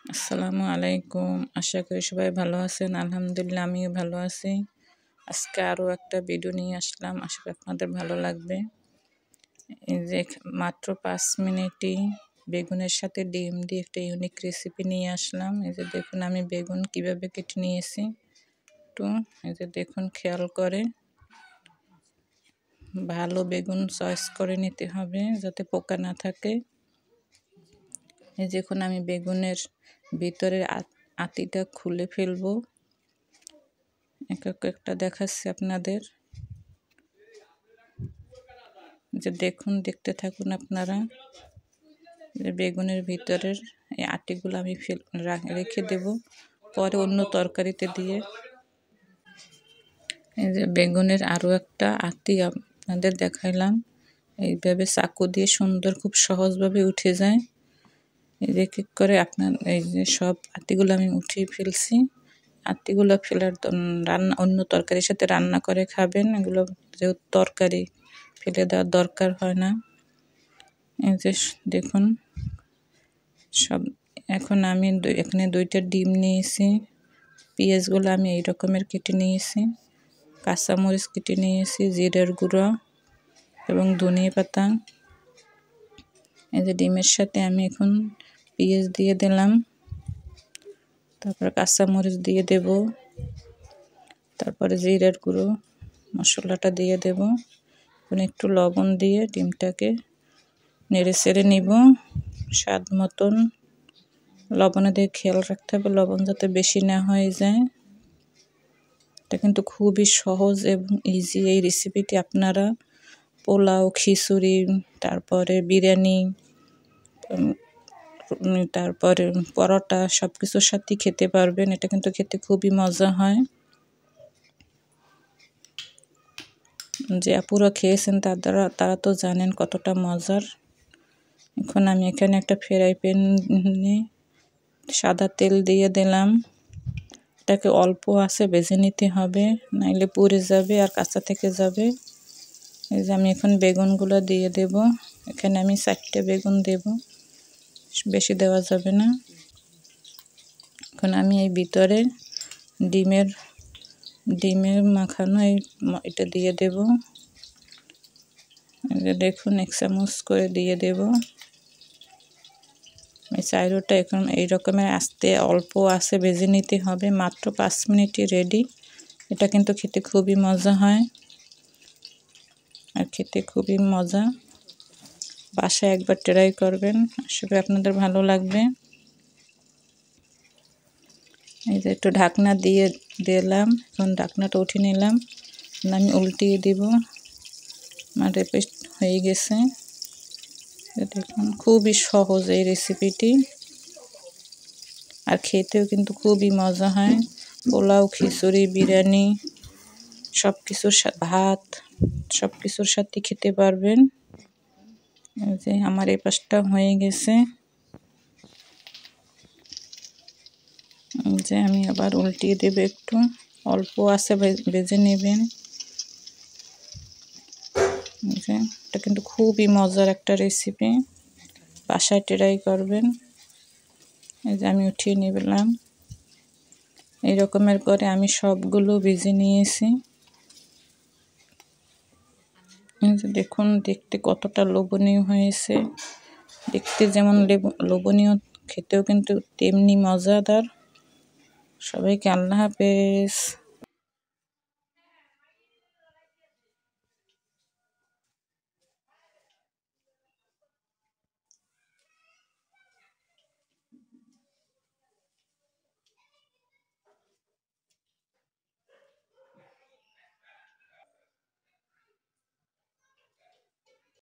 আসসালামু আলাইকুম। আশা করি সবাই ভালো আছেন। আলহামদুলিল্লাহ আমিও ভালো আছি। আজকে আরও একটা ভিডিও নিয়ে আসলাম। আশা করি আপনাদের ভালো লাগবে। এই যে মাত্র ৫ মিনিটেই বেগুনের সাথে ডিম দিয়ে একটা ইউনিক রেসিপি নিয়ে আসলাম। এই যে দেখুন আমি বেগুন কিভাবে কেটে নিয়েছি। একটু এই যে দেখুন খেয়াল করে ভালো বেগুন চয়েস করে নিতে হবে যাতে পোকা না থাকে। এই দেখুন আমি বেগুনের ভিতরের আটিটা খুলে ফেলবো। এক একটা দেখাচ্ছি আপনাদের। যে দেখুন, দেখতে থাকুন আপনারা। যে বেগুনের ভিতরের এই আটিগুলো আমি রেখে দেব পরে অন্য তরকারিতে দিয়ে। এই যে বেগুনের আরও একটা আটি আপনাদের দেখাইলাম। এইভাবে চাকু দিয়ে সুন্দর খুব সহজভাবে উঠে যায়। এই যে কি করে আপনার এই যে সব আটিগুলো আমি উঠিয়ে ফেলছি। আটিগুলো ফেলার রান্না অন্য তরকারির সাথে রান্না করে খাবেন। এগুলো যেহেতু তরকারি ফেলে দেওয়ার দরকার হয় না। এই যে দেখুন সব। এখন আমি এখানে 2টা ডিম নিয়েছি। পেঁয়াজগুলো আমি এই রকমের কেটে নিয়েছি। কাঁচামরিচ কেটে নিয়েছি, জিরার গুঁড়ো এবং ধনিয়া পাতা। এই যে ডিমের সাথে আমি এখন পেঁয়াজ দিয়ে দিলাম, তারপর কাঁচামরিচ দিয়ে দেব, তারপরে জিরার গুঁড়ো মশলাটা দিয়ে দেব। এখন একটু লবণ দিয়ে ডিমটাকে নেড়ে চেড়ে নিব স্বাদ মতন। লবণে দিয়ে খেয়াল রাখতে হবে লবণ যাতে বেশি না হয়ে যায়। এটা কিন্তু খুবই সহজ এবং ইজি এই রেসিপিটি। আপনারা পোলাও, খিচুড়ি, তারপরে বিরিয়ানি, তারপরে পরোটা সব কিছুর সাথেই খেতে পারবেন। এটা কিন্তু খেতে খুবই মজা হয়। যে আপুরা খেয়েছেন তারা তো জানেন কতটা মজার। এখন আমি এখানে একটা ফ্রাই প্যানে সাদা তেল দিয়ে দিলাম। এটাকে অল্প আছে ভেজে নিতে হবে, নাইলে পুড়ে যাবে আর কাঁচা থেকে যাবে। এই যে আমি এখন বেগুনগুলো দিয়ে দেব। এখানে আমি 4টে বেগুন দেব, বেশি দেওয়া যাবে না। এখন আমি এই ভিতরে ডিমের মাখানো এটা দিয়ে দেব। এই যে দেখুন 1 চামচ করে দিয়ে দেব। এই চাইরোটা এখন এই রকমের আস্তে অল্প আছে ভেজে নিতে হবে। মাত্র 5 মিনিটই রেডি। এটা কিন্তু খেতে খুবই মজা হয় আর খেতে খুবই মজা। বাসায় একবার ট্রাই করবেন, আশা করি আপনাদের ভালো লাগবে। এই যে একটু ঢাকনা দিয়ে দিলাম। এখন ঢাকনাটা উঠিয়ে নিলাম, আমি উল্টিয়ে দিব। আমার রেসিপি হয়ে গেছে। দেখুন খুবই সহজ এই রেসিপিটি আর খেতেও কিন্তু খুবই মজা হয়। পোলাও, খিচুড়ি, বিরিয়ানি সব কিছুর ভাত সব কিছুর সাথে খেতে পারবেন। এই যে আমার এই পাশটা হয়ে গেছে। যে আমি আবার উল্টিয়ে দেব, একটু অল্প আছে ভেজে নেবেন। যে এটা কিন্তু খুবই মজার একটা রেসিপি, বাসায় ট্রাই করবেন। এই যে আমি উঠিয়ে নিলাম। এই রকমের করে আমি সবগুলো ভেজে নিয়েছি। এই যে দেখুন দেখতে কতটা লোভনীয় হয়েছে। দেখতে যেমন লোভনীয়, খেতেও কিন্তু তেমনি মজাদার। সবাইকে আল্লাহ হাফেজ।